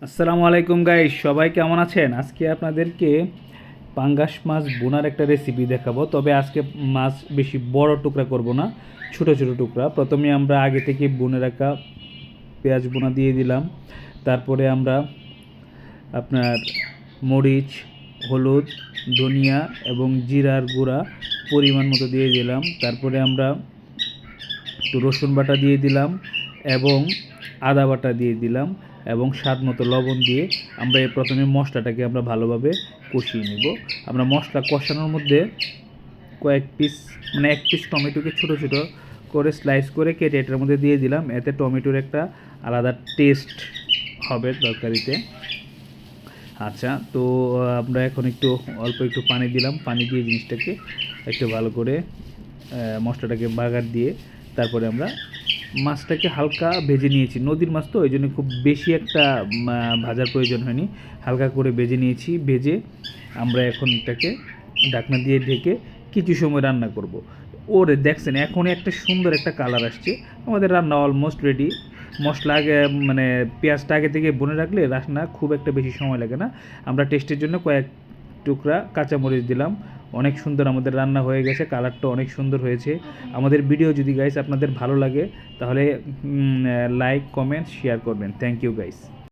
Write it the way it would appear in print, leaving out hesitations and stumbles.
আসসালামু আলাইকুম গাইস, সবাই কেমন আছেন? আজকে আপনাদেরকে পাঙ্গাস মাছ বোনার একটা রেসিপি দেখাবো। তবে আজকে মাছ বেশি বড় টুকরা করব না, ছোট ছোট টুকরা। প্রথমে আমরা আগে থেকে বুনে রাখা পেঁয়াজ বোনা দিয়ে দিলাম। তারপরে আমরা আপনার মরিচ, হলুদ, ধনিয়া এবং জিরার গুঁড়া পরিমাণ মতো দিয়ে দিলাম। তারপরে আমরা একটু রসুন বাটা দিয়ে দিলাম এবং আদা বাটা দিয়ে দিলাম এবং স্বাদ মতো লবণ দিয়ে আমরা প্রথমে মশলাটাকে আমরা ভালোভাবে কষিয়ে নেব। আমরা মশলা কষানোর মধ্যে কয়েক পিস এক পিস টমেটোকে ছোটো ছোটো করে স্লাইস করে কেটে এটার মধ্যে দিয়ে দিলাম। এতে টমেটোর একটা আলাদা টেস্ট হবে তরকারিতে। আচ্ছা, তো আমরা এখন অল্প একটু পানি দিলাম। পানি দিয়ে জিনিসটাকে একটু ভালো করে মশলাটাকে বাগার দিয়ে তারপরে আমরা মাছটাকে হালকা ভেজে নিয়েছি। নদীর মাছ তো ওই জন্য খুব বেশি একটা ভাজার প্রয়োজন হয়নি, হালকা করে ভেজে নিয়েছি। ভেজে আমরা এখন এটাকে ঢাকনা দিয়ে ঢেকে কিছু সময় রান্না করব। ওরে দেখছেন, এখনই একটা সুন্দর একটা কালার আসছে। আমাদের রান্না অলমোস্ট রেডি। মশলা আগে পেঁয়াজটা আগে থেকে বনে রাখলে রান্না খুব একটা বেশি সময় লাগে না। আমরা টেস্টের জন্য কয়েক টুকরা কাঁচামরিচ দিলাম। অনেক সুন্দর আমাদের রান্না হয়ে গেছে, কালারটা অনেক সুন্দর হয়েছে। আমাদের ভিডিও যদি গাইস আপনাদের ভালো লাগে তাহলে লাইক, কমেন্ট, শেয়ার করবেন। Thank you guys.